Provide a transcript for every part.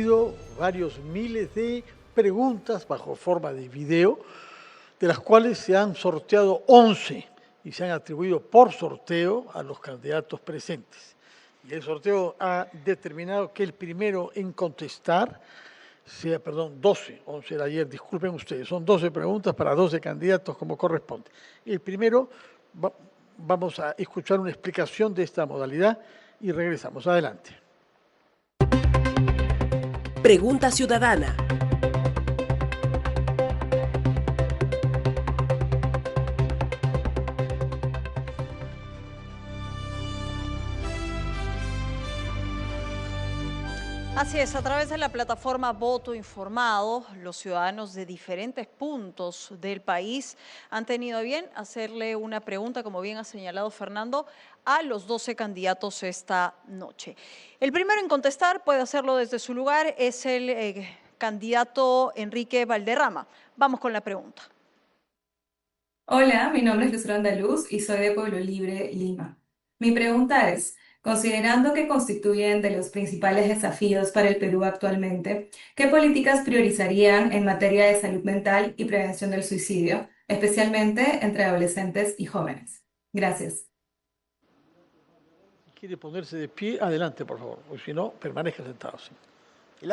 recibido varios miles de preguntas bajo forma de video, de las cuales se han sorteado 11 y se han atribuido por sorteo a los candidatos presentes. Y el sorteo ha determinado que el primero en contestar sea, 12, 11 era ayer, disculpen ustedes, son 12 preguntas para 12 candidatos como corresponde. El primero, vamos a escuchar una explicación de esta modalidad y regresamos. Adelante. Pregunta ciudadana. Así es, a través de la plataforma Voto Informado, los ciudadanos de diferentes puntos del país han tenido a bien hacerle una pregunta, como bien ha señalado Fernando, a los 12 candidatos esta noche. El primero en contestar, puede hacerlo desde su lugar, es el candidato Enrique Valderrama. Vamos con la pregunta. Hola, mi nombre es Luzra Andaluz y soy de Pueblo Libre, Lima. Mi pregunta es, considerando que constituyen de los principales desafíos para el Perú actualmente, ¿qué políticas priorizarían en materia de salud mental y prevención del suicidio, especialmente entre adolescentes y jóvenes? Gracias. Si quiere ponerse de pie, adelante, por favor, porque si no, permanezca sentado. Sí. El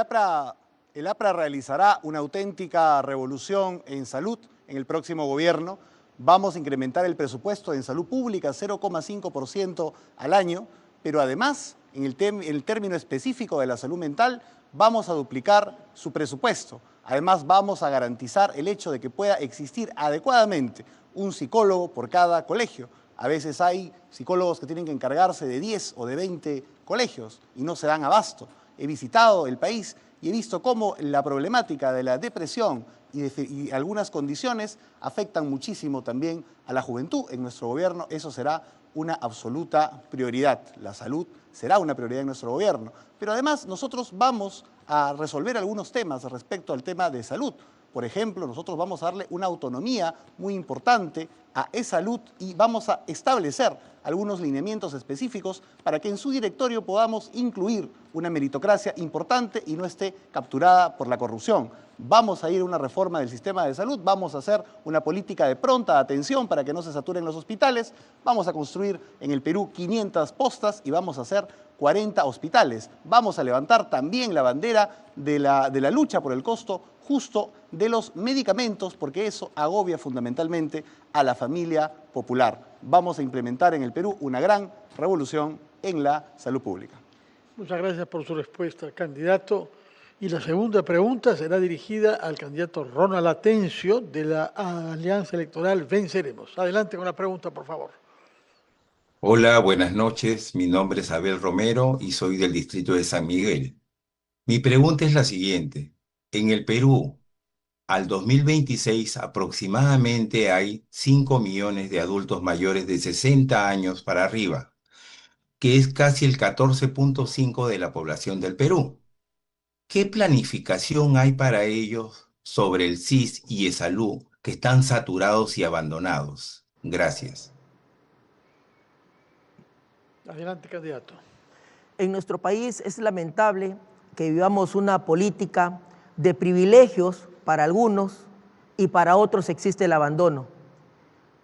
APRA realizará una auténtica revolución en salud en el próximo gobierno. Vamos a incrementar el presupuesto en salud pública 0,5% al año, pero además, en el término específico de la salud mental, vamos a duplicar su presupuesto. Además, vamos a garantizar el hecho de que pueda existir adecuadamente un psicólogo por cada colegio. A veces hay psicólogos que tienen que encargarse de 10 o de 20 colegios y no se dan abasto. He visitado el país y he visto cómo la problemática de la depresión y algunas condiciones afectan muchísimo también a la juventud. En nuestro gobierno eso será una absoluta prioridad. La salud será una prioridad en nuestro gobierno. Pero además nosotros vamos a resolver algunos temas respecto al tema de salud. Por ejemplo, nosotros vamos a darle una autonomía muy importante a eSalud y vamos a establecer algunos lineamientos específicos para que en su directorio podamos incluir una meritocracia importante y no esté capturada por la corrupción. Vamos a ir a una reforma del sistema de salud, vamos a hacer una política de pronta atención para que no se saturen los hospitales, vamos a construir en el Perú 500 postas y vamos a hacer 40 hospitales. Vamos a levantar también la bandera de la lucha por el costo justo de los medicamentos, porque eso agobia fundamentalmente a la familia popular. Vamos a implementar en el Perú una gran revolución en la salud pública. Muchas gracias por su respuesta, candidato. Y la segunda pregunta será dirigida al candidato Ronald Atencio de la Alianza Electoral Venceremos. Adelante con la pregunta, por favor. Hola, buenas noches. Mi nombre es Abel Romero y soy del distrito de San Miguel. Mi pregunta es la siguiente. En el Perú, al 2026 aproximadamente hay 5 millones de adultos mayores de 60 años para arriba, que es casi el 14.5% de la población del Perú. ¿Qué planificación hay para ellos sobre el SIS y eSalud que están saturados y abandonados? Gracias. Adelante, candidato. En nuestro país es lamentable que vivamos una política de privilegios para algunos y para otros existe el abandono.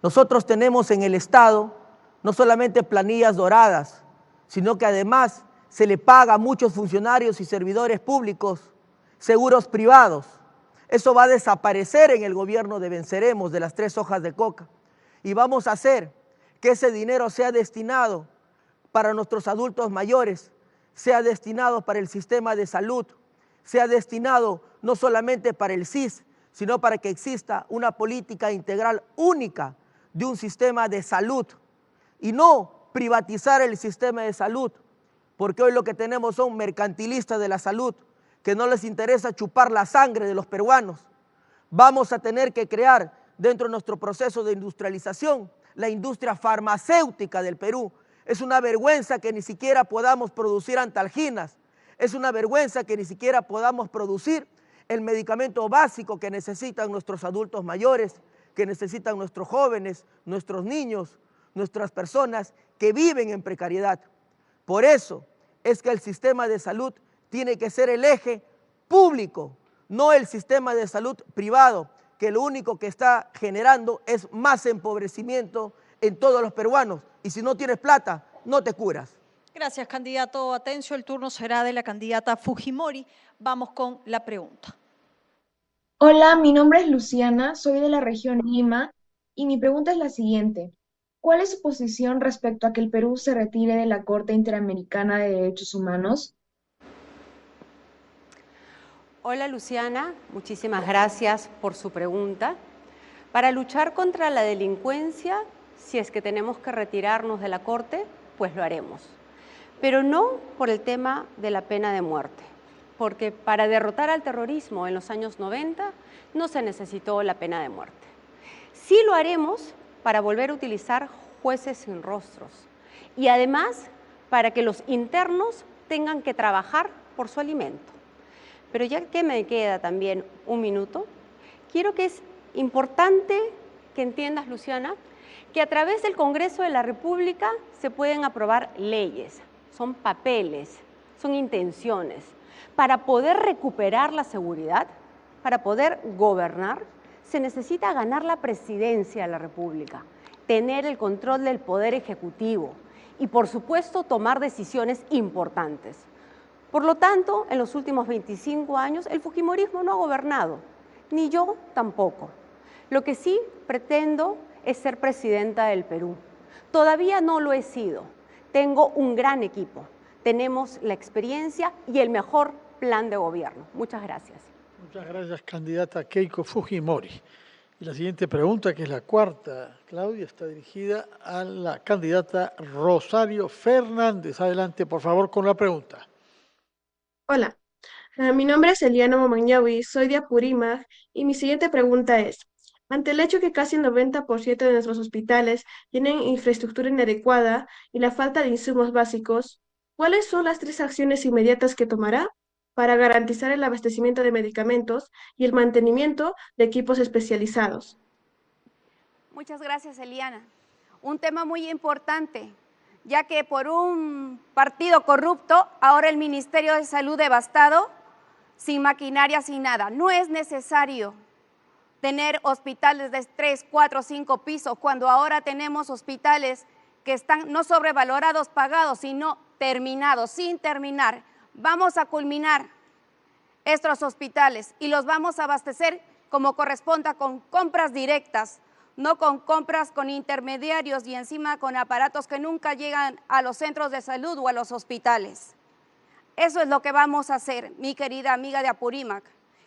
Nosotros tenemos en el Estado no solamente planillas doradas, sino que además se le paga a muchos funcionarios y servidores públicos seguros privados. Eso va a desaparecer en el gobierno de Venceremos, de las 3 hojas de coca. Y vamos a hacer que ese dinero sea destinado para nuestros adultos mayores, sea destinado para el sistema de salud, sea destinado no solamente para el SIS, sino para que exista una política integral única de un sistema de salud y no privatizar el sistema de salud, porque hoy lo que tenemos son mercantilistas de la salud que no les interesa chupar la sangre de los peruanos. Vamos a tener que crear dentro de nuestro proceso de industrialización la industria farmacéutica del Perú. Es una vergüenza que ni siquiera podamos producir antalginas, es una vergüenza que ni siquiera podamos producir el medicamento básico que necesitan nuestros adultos mayores, que necesitan nuestros jóvenes, nuestros niños, nuestras personas que viven en precariedad. Por eso es que el sistema de salud tiene que ser el eje público, no el sistema de salud privado, que lo único que está generando es más empobrecimiento en todos los peruanos. Y si no tienes plata, no te curas. Gracias, candidato Atencio. El turno será de la candidata Fujimori. Vamos con la pregunta. Hola, mi nombre es Luciana, soy de la región Lima y mi pregunta es la siguiente. ¿Cuál es su posición respecto a que el Perú se retire de la Corte Interamericana de Derechos Humanos? Hola Luciana, muchísimas gracias por su pregunta. Para luchar contra la delincuencia, si es que tenemos que retirarnos de la Corte, pues lo haremos. Pero no por el tema de la pena de muerte, porque para derrotar al terrorismo en los años 90 no se necesitó la pena de muerte. Sí lo haremos para volver a utilizar jueces sin rostros y además para que los internos tengan que trabajar por su alimento. Pero ya que me queda también un minuto, quiero que es importante que entiendas, Luciana, que a través del Congreso de la República se pueden aprobar leyes, son papeles, son intenciones. Para poder recuperar la seguridad, para poder gobernar, se necesita ganar la presidencia de la República, tener el control del Poder Ejecutivo y, por supuesto, tomar decisiones importantes. Por lo tanto, en los últimos 25 años, el fujimorismo no ha gobernado, ni yo tampoco. Lo que sí pretendo es ser presidenta del Perú. Todavía no lo he sido. Tengo un gran equipo. Tenemos la experiencia y el mejor plan de gobierno. Muchas gracias. Muchas gracias, candidata Keiko Fujimori. Y la siguiente pregunta, que es la cuarta, Claudia, está dirigida a la candidata Rosario Fernández. Adelante, por favor, con la pregunta. Hola, mi nombre es Eliana Momañahui, soy de Apurímac y mi siguiente pregunta es, ante el hecho que casi el 90% de nuestros hospitales tienen infraestructura inadecuada y la falta de insumos básicos, ¿cuáles son las 3 acciones inmediatas que tomará para garantizar el abastecimiento de medicamentos y el mantenimiento de equipos especializados? Muchas gracias, Eliana. Un tema muy importante, ya que por un partido corrupto, ahora el Ministerio de Salud devastado, sin maquinaria, sin nada. No es necesario tener hospitales de 3, 4, 5 pisos, cuando ahora tenemos hospitales que están no sobrevalorados, pagados, sino terminados, sin terminar. Vamos a culminar estos hospitales y los vamos a abastecer como corresponda con compras directas, no con compras con intermediarios y encima con aparatos que nunca llegan a los centros de salud o a los hospitales. Eso es lo que vamos a hacer, mi querida amiga de Apurímac.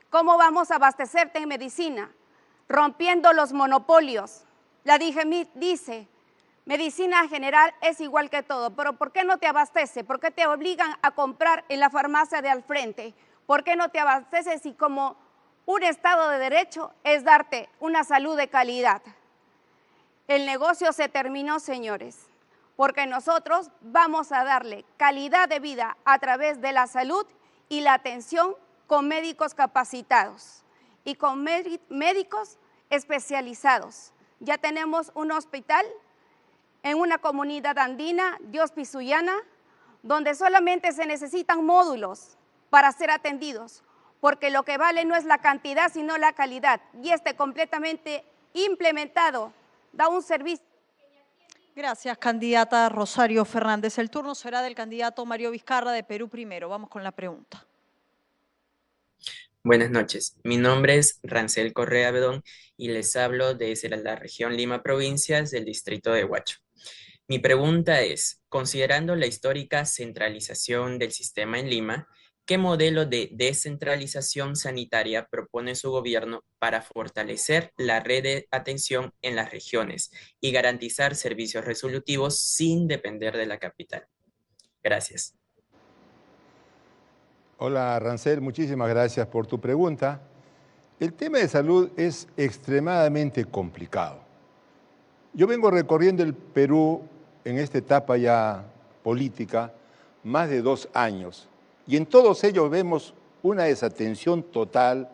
¿Cómo vamos a abastecerte en medicina? Rompiendo los monopolios. La DIGEMIT dice, medicina general es igual que todo, pero ¿por qué no te abastece? ¿Por qué te obligan a comprar en la farmacia de al frente? ¿Por qué no te abasteces si como un Estado de Derecho es darte una salud de calidad? El negocio se terminó, señores, porque nosotros vamos a darle calidad de vida a través de la salud y la atención con médicos capacitados y con médicos especializados. Ya tenemos un hospital en una comunidad andina, Dios Pisuyana, donde solamente se necesitan módulos para ser atendidos, porque lo que vale no es la cantidad, sino la calidad. Y completamente implementado, da un servicio. Gracias, candidata Rosario Fernández. El turno será del candidato Mario Vizcarra de Perú Primero. Vamos con la pregunta. Buenas noches, mi nombre es Rancel Correa Bedón y les hablo desde la región Lima Provincias del distrito de Huacho. Mi pregunta es, considerando la histórica centralización del sistema en Lima, ¿qué modelo de descentralización sanitaria propone su gobierno para fortalecer la red de atención en las regiones y garantizar servicios resolutivos sin depender de la capital? Gracias. Hola Rancel, muchísimas gracias por tu pregunta. El tema de salud es extremadamente complicado. Yo vengo recorriendo el Perú en esta etapa ya política más de 2 años y en todos ellos vemos una desatención total,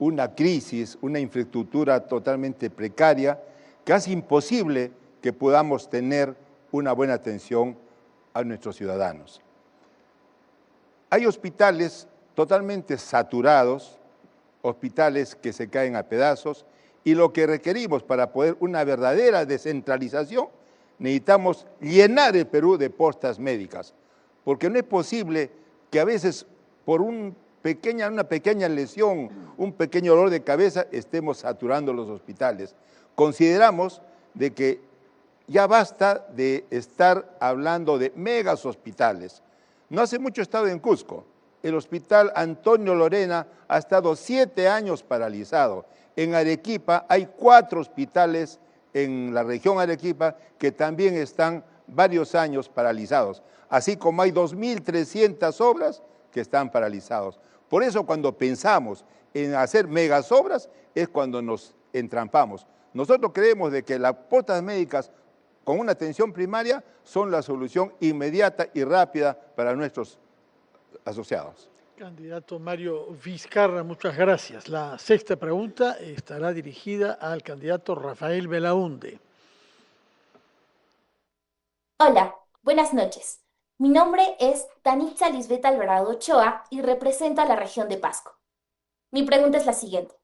una crisis, una infraestructura totalmente precaria que hace imposible que podamos tener una buena atención a nuestros ciudadanos. Hay hospitales totalmente saturados, hospitales que se caen a pedazos, y lo que requerimos para poder una verdadera descentralización, necesitamos llenar el Perú de postas médicas, porque no es posible que a veces por una pequeña lesión, un pequeño dolor de cabeza, estemos saturando los hospitales. Consideramos de que ya basta de estar hablando de megas hospitales. No hace mucho he estado en Cusco. El hospital Antonio Lorena ha estado 7 años paralizado. En Arequipa hay 4 hospitales en la región Arequipa que también están varios años paralizados, así como hay 2.300 obras que están paralizados. Por eso cuando pensamos en hacer megas obras es cuando nos entrampamos. Nosotros creemos de que las postas médicas con una atención primaria son la solución inmediata y rápida para nuestros asociados. Candidato Mario Vizcarra, muchas gracias. La sexta pregunta estará dirigida al candidato Rafael Belaúnde. Hola, buenas noches. Mi nombre es Danitza Lisbeth Alvarado Ochoa y represento a la región de Pasco. Mi pregunta es la siguiente.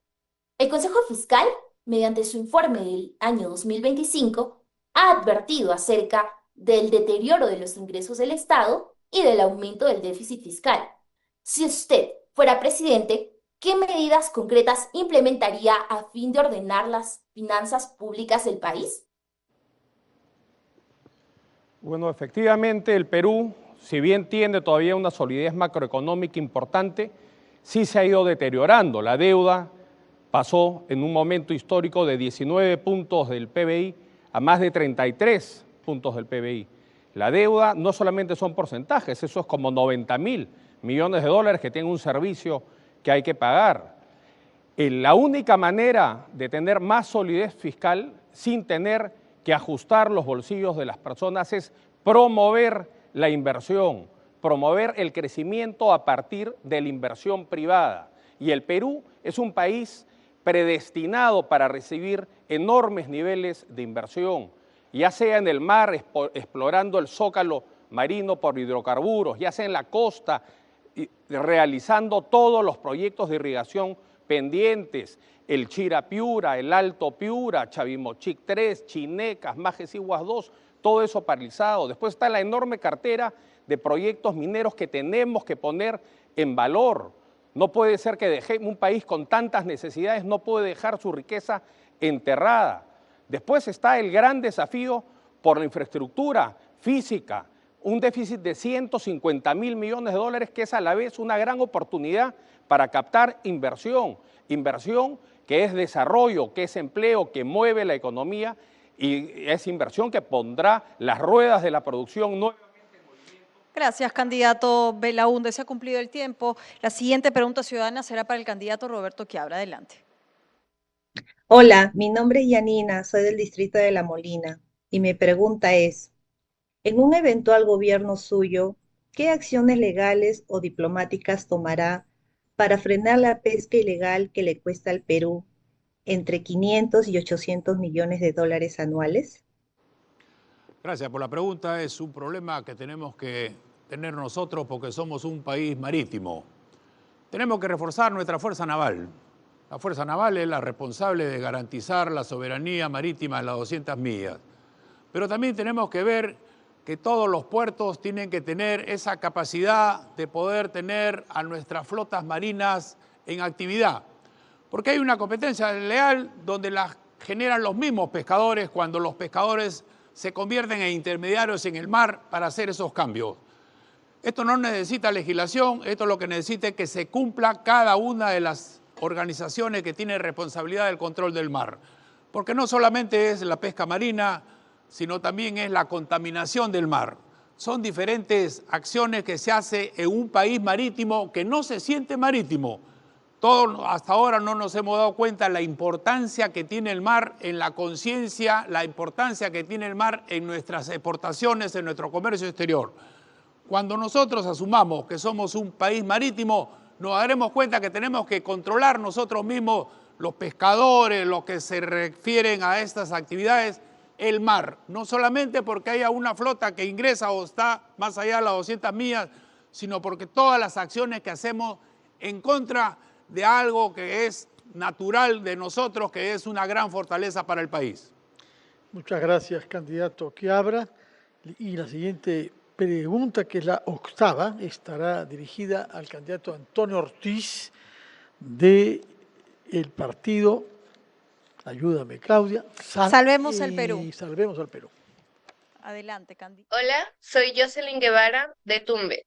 El Consejo Fiscal, mediante su informe del año 2025, ha advertido acerca del deterioro de los ingresos del Estado y del aumento del déficit fiscal. Si usted fuera presidente, ¿qué medidas concretas implementaría a fin de ordenar las finanzas públicas del país? Bueno, efectivamente el Perú, si bien tiene todavía una solidez macroeconómica importante, sí se ha ido deteriorando. La deuda pasó en un momento histórico de 19 puntos del PBI a más de 33 puntos del PBI. La deuda no solamente son porcentajes, eso es como 90.000 millones de dólares que tienen un servicio que hay que pagar. La única manera de tener más solidez fiscal sin tener que ajustar los bolsillos de las personas es promover la inversión, promover el crecimiento a partir de la inversión privada. Y el Perú es un país predestinado para recibir enormes niveles de inversión, ya sea en el mar, explorando el zócalo marino por hidrocarburos, ya sea en la costa, realizando todos los proyectos de irrigación pendientes, el Chira Piura, el Alto Piura, Chavimochic 3, Chinecas, Majesiguas 2, todo eso paralizado. Después está la enorme cartera de proyectos mineros que tenemos que poner en valor. No puede ser que un país con tantas necesidades no puede dejar su riqueza enterrada. Después está el gran desafío por la infraestructura física, un déficit de 150.000 millones de dólares que es a la vez una gran oportunidad para captar inversión que es desarrollo, que es empleo, que mueve la economía y es inversión que pondrá las ruedas de la producción nuevamente en movimiento. Gracias, candidato Belaúnde. Se ha cumplido el tiempo. La siguiente pregunta ciudadana será para el candidato Roberto Quiabra. Adelante. Hola, mi nombre es Yanina, soy del distrito de La Molina y mi pregunta es, en un eventual gobierno suyo, ¿qué acciones legales o diplomáticas tomará para frenar la pesca ilegal que le cuesta al Perú entre 500 y 800 millones de dólares anuales? Gracias por la pregunta. Es un problema que tenemos que tener nosotros porque somos un país marítimo. Tenemos que reforzar nuestra fuerza naval. La fuerza naval es la responsable de garantizar la soberanía marítima en las 200 millas. Pero también tenemos que ver que todos los puertos tienen que tener esa capacidad de poder tener a nuestras flotas marinas en actividad. Porque hay una competencia desleal donde la generan los mismos pescadores cuando los pescadores se convierten en intermediarios en el mar para hacer esos cambios. Esto no necesita legislación, esto lo que necesita es que se cumpla cada una de las organizaciones que tienen responsabilidad del control del mar. Porque no solamente es la pesca marina, sino también es la contaminación del mar. Son diferentes acciones que se hacen en un país marítimo que no se siente marítimo. Hasta ahora no nos hemos dado cuenta de la importancia que tiene el mar en la conciencia, la importancia que tiene el mar en nuestras exportaciones, en nuestro comercio exterior. Cuando nosotros asumamos que somos un país marítimo, nos daremos cuenta que tenemos que controlar nosotros mismos, los pescadores, los que se refieren a estas actividades, el mar. No solamente porque haya una flota que ingresa o está más allá de las 200 millas, sino porque todas las acciones que hacemos en contra de algo que es natural de nosotros, que es una gran fortaleza para el país. Muchas gracias, candidato Quiabra. Y la siguiente pregunta, que es la octava, estará dirigida al candidato Antonio Ortiz del partido, ayúdame Claudia, Salvemos el Perú. Salvemos al Perú. Adelante, candidato. Hola, soy Jocelyn Guevara de Tumbe.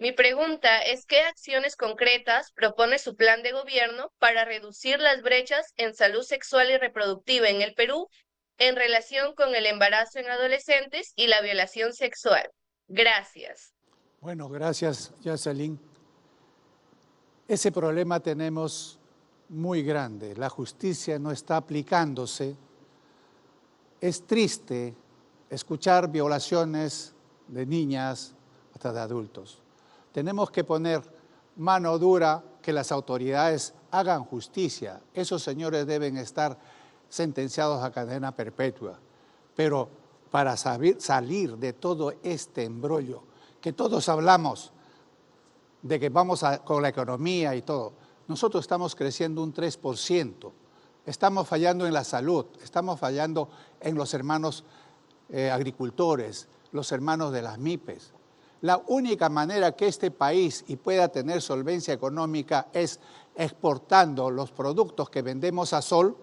Mi pregunta es, ¿qué acciones concretas propone su plan de gobierno para reducir las brechas en salud sexual y reproductiva en el Perú en relación con el embarazo en adolescentes y la violación sexual? Gracias. Bueno, gracias, Jocelyn. Ese problema tenemos muy grande. La justicia no está aplicándose. Es triste escuchar violaciones de niñas hasta de adultos. Tenemos que poner mano dura, que las autoridades hagan justicia. Esos señores deben estar sentenciados a cadena perpetua. Pero para salir de todo este embrollo, que todos hablamos de que vamos con la economía y todo, nosotros estamos creciendo un 3%, estamos fallando en la salud, estamos fallando en los hermanos agricultores, los hermanos de las MIPES. La única manera que este país pueda tener solvencia económica es exportando los productos que vendemos a Sol.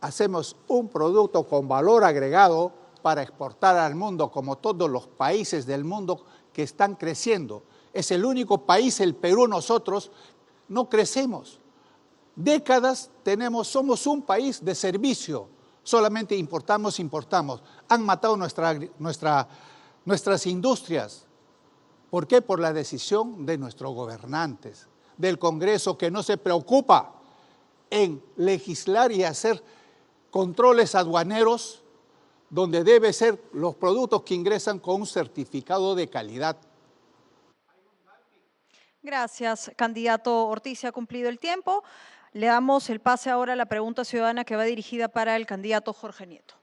Hacemos un producto con valor agregado para exportar al mundo, como todos los países del mundo que están creciendo. Es el único país, el Perú, nosotros no crecemos. Décadas somos un país de servicio, solamente importamos. Han matado nuestras industrias. ¿Por qué? Por la decisión de nuestros gobernantes, del Congreso, que no se preocupa en legislar y hacer controles aduaneros donde debe ser los productos que ingresan con un certificado de calidad. Gracias, candidato Ortiz. Se ha cumplido el tiempo. Le damos el pase ahora a la pregunta ciudadana que va dirigida para el candidato Jorge Nieto.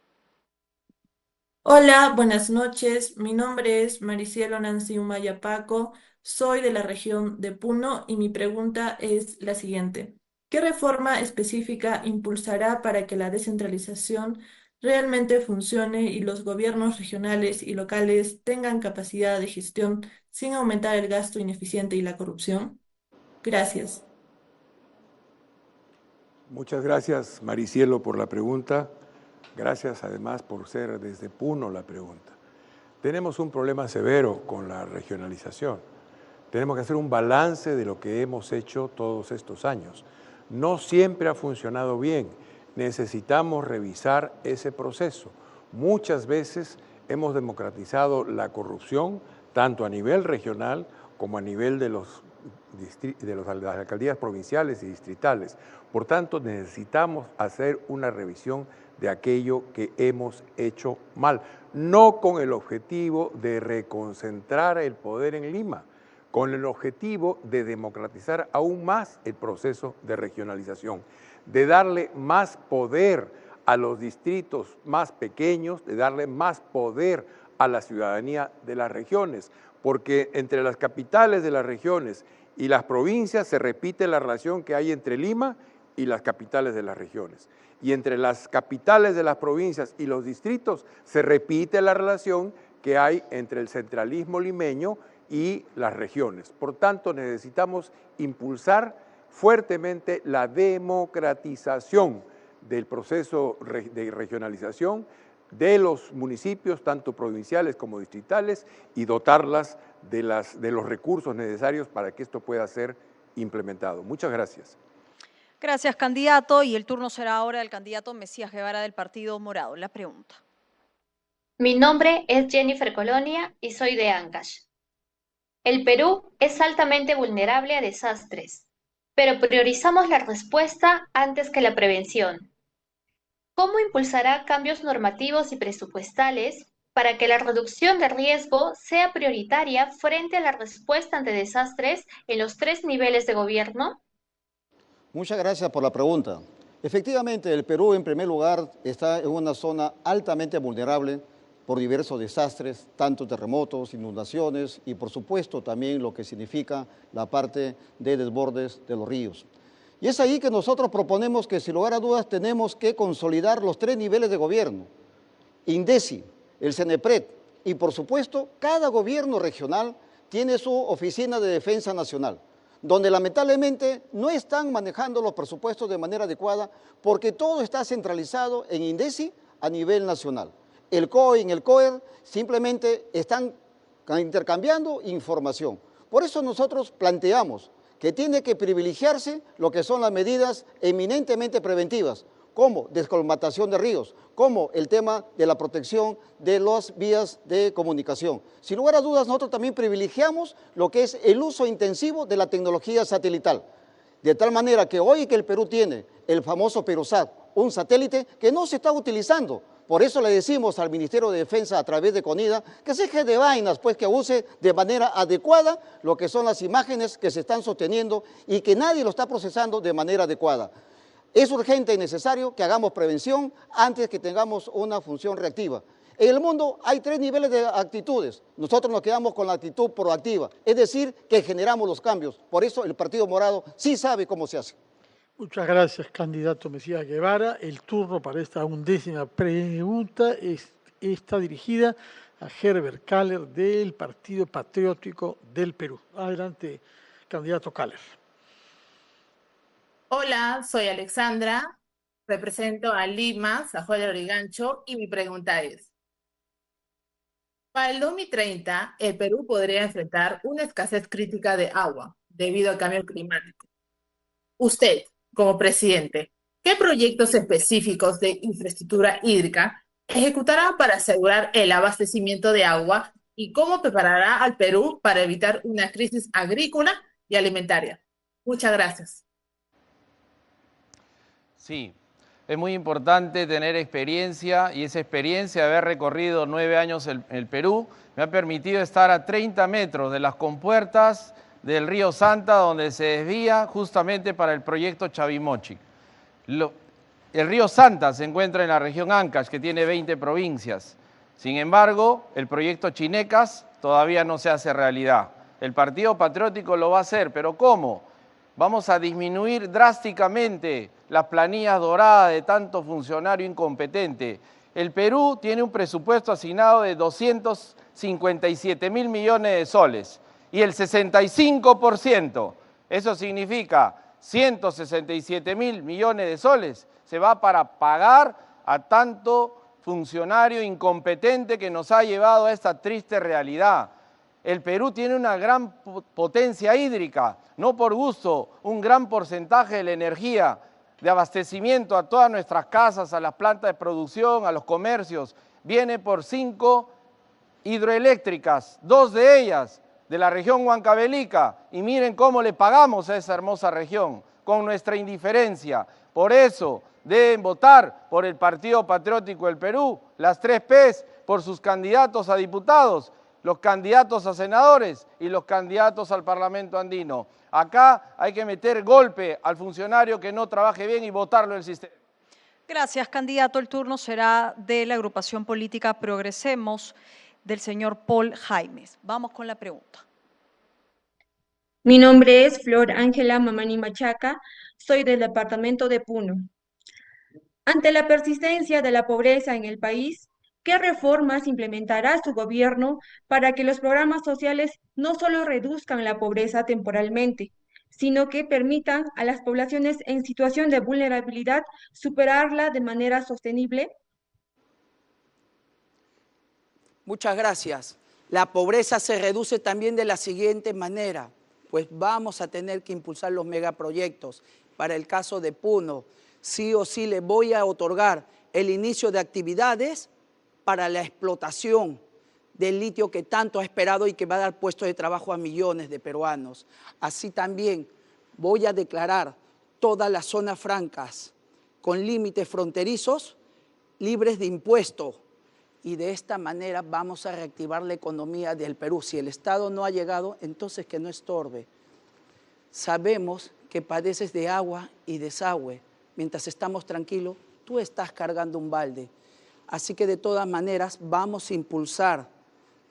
Hola, buenas noches. Mi nombre es Maricielo Nancy Umaya Paco. Soy de la región de Puno y mi pregunta es la siguiente. ¿Qué reforma específica impulsará para que la descentralización realmente funcione y los gobiernos regionales y locales tengan capacidad de gestión sin aumentar el gasto ineficiente y la corrupción? Gracias. Muchas gracias, Maricielo, por la pregunta. Gracias además por ser desde Puno la pregunta. Tenemos un problema severo con la regionalización. Tenemos que hacer un balance de lo que hemos hecho todos estos años. No siempre ha funcionado bien. Necesitamos revisar ese proceso. Muchas veces hemos democratizado la corrupción, tanto a nivel regional como a nivel de las alcaldías provinciales y distritales. Por tanto, necesitamos hacer una revisión de aquello que hemos hecho mal, no con el objetivo de reconcentrar el poder en Lima, con el objetivo de democratizar aún más el proceso de regionalización, de darle más poder a los distritos más pequeños, de darle más poder a la ciudadanía de las regiones, porque entre las capitales de las regiones y las provincias se repite la relación que hay entre Lima y las capitales de las regiones. Y entre las capitales de las provincias y los distritos se repite la relación que hay entre el centralismo limeño y las regiones. Por tanto, necesitamos impulsar fuertemente la democratización del proceso de regionalización de los municipios, tanto provinciales como distritales, y dotarlas de los recursos necesarios para que esto pueda ser implementado. Muchas gracias. Gracias, candidato. Y el turno será ahora del candidato Mesías Guevara del Partido Morado. La pregunta. Mi nombre es Jennifer Colonia y soy de Ancash. El Perú es altamente vulnerable a desastres, pero priorizamos la respuesta antes que la prevención. ¿Cómo impulsará cambios normativos y presupuestales para que la reducción de riesgo sea prioritaria frente a la respuesta ante desastres en los 3 niveles de gobierno? Muchas gracias por la pregunta. Efectivamente, el Perú, en primer lugar, está en una zona altamente vulnerable por diversos desastres, tanto terremotos, inundaciones y por supuesto también lo que significa la parte de desbordes de los ríos. Y es ahí que nosotros proponemos que sin lugar a dudas tenemos que consolidar los 3 niveles de gobierno, INDECI, el CENEPRED y por supuesto cada gobierno regional tiene su oficina de defensa nacional, donde lamentablemente no están manejando los presupuestos de manera adecuada porque todo está centralizado en INDECI a nivel nacional. El COE y el COER simplemente están intercambiando información. Por eso nosotros planteamos que tiene que privilegiarse lo que son las medidas eminentemente preventivas, como descolmatación de ríos, como el tema de la protección de las vías de comunicación. Sin lugar a dudas, nosotros también privilegiamos lo que es el uso intensivo de la tecnología satelital, de tal manera que hoy que el Perú tiene el famoso Perusat, un satélite que no se está utilizando. Por eso le decimos al Ministerio de Defensa a través de CONIDA que se deje de vainas, pues que use de manera adecuada lo que son las imágenes que se están sosteniendo y que nadie lo está procesando de manera adecuada. Es urgente y necesario que hagamos prevención antes que tengamos una función reactiva. En el mundo hay 3 niveles de actitudes. Nosotros nos quedamos con la actitud proactiva, es decir, que generamos los cambios. Por eso el Partido Morado sí sabe cómo se hace. Muchas gracias, candidato Mesías Guevara. El turno para esta 11ª pregunta está dirigida a Herbert Kaller del Partido Patriótico del Perú. Adelante, candidato Kaller. Hola, soy Alexandra, represento a Lima, Sajoya Lorigancho, y mi pregunta es: para el 2030, el Perú podría enfrentar una escasez crítica de agua debido al cambio climático. Usted, como presidente, ¿qué proyectos específicos de infraestructura hídrica ejecutará para asegurar el abastecimiento de agua y cómo preparará al Perú para evitar una crisis agrícola y alimentaria? Muchas gracias. Sí, es muy importante tener experiencia y esa experiencia de haber recorrido 9 años el Perú me ha permitido estar a 30 metros de las compuertas del río Santa, donde se desvía justamente para el proyecto Chavimochic. El río Santa se encuentra en la región Ancash, que tiene 20 provincias. Sin embargo, el proyecto Chinecas todavía no se hace realidad. El Partido Patriótico lo va a hacer, pero ¿cómo? Vamos a disminuir drásticamente las planillas doradas de tanto funcionario incompetente. El Perú tiene un presupuesto asignado de 257.000 millones de soles y el 65%, eso significa 167.000 millones de soles, se va para pagar a tanto funcionario incompetente que nos ha llevado a esta triste realidad. El Perú tiene una gran potencia hídrica, no por gusto, un gran porcentaje de la energía de abastecimiento a todas nuestras casas, a las plantas de producción, a los comercios, viene por 5 hidroeléctricas, 2 de ellas de la región Huancavelica, y miren cómo le pagamos a esa hermosa región, con nuestra indiferencia. Por eso deben votar por el Partido Patriótico del Perú, las 3 P's, por sus candidatos a diputados, los candidatos a senadores y los candidatos al Parlamento andino. Acá hay que meter golpe al funcionario que no trabaje bien y votarlo del sistema. Gracias, candidato. El turno será de la agrupación política Progresemos, del señor Paul Jaimes. Vamos con la pregunta. Mi nombre es Flor Ángela Mamani Machaca, soy del departamento de Puno. Ante la persistencia de la pobreza en el país, ¿qué reformas implementará su gobierno para que los programas sociales no solo reduzcan la pobreza temporalmente, sino que permitan a las poblaciones en situación de vulnerabilidad superarla de manera sostenible? Muchas gracias. La pobreza se reduce también de la siguiente manera, pues vamos a tener que impulsar los megaproyectos. Para el caso de Puno, sí o sí le voy a otorgar el inicio de actividades para la explotación del litio que tanto ha esperado y que va a dar puestos de trabajo a millones de peruanos. Así también voy a declarar todas las zonas francas con límites fronterizos libres de impuestos. Y de esta manera vamos a reactivar la economía del Perú. Si el Estado no ha llegado, entonces que no estorbe. Sabemos que padeces de agua y desagüe. Mientras estamos tranquilos, tú estás cargando un balde. Así que de todas maneras vamos a impulsar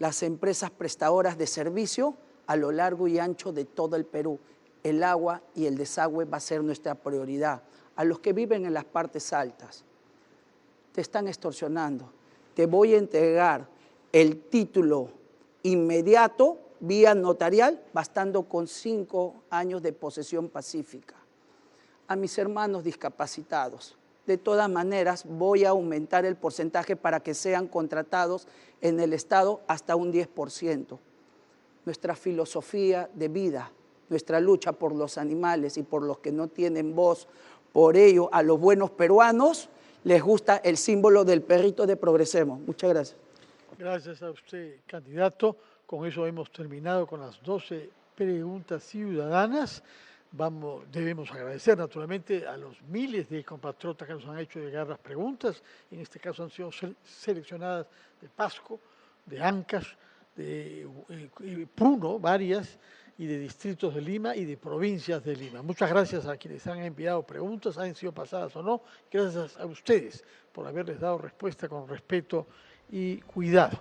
las empresas prestadoras de servicio a lo largo y ancho de todo el Perú. El agua y el desagüe va a ser nuestra prioridad. A los que viven en las partes altas, te están extorsionando. Te voy a entregar el título inmediato, vía notarial, bastando con 5 años de posesión pacífica. A mis hermanos discapacitados, de todas maneras voy a aumentar el porcentaje para que sean contratados en el Estado hasta un 10%. Nuestra filosofía de vida, nuestra lucha por los animales y por los que no tienen voz, por ello a los buenos peruanos les gusta el símbolo del perrito de Progresemos. Muchas gracias. Gracias a usted, candidato. Con eso hemos terminado con las 12 preguntas ciudadanas. Debemos agradecer naturalmente a los miles de compatriotas que nos han hecho llegar las preguntas. En este caso han sido seleccionadas de Pasco, de Ancash, de Puno, varias, y de distritos de Lima y de provincias de Lima. Muchas gracias a quienes han enviado preguntas, hayan sido pasadas o no. Gracias a ustedes por haberles dado respuesta con respeto y cuidado.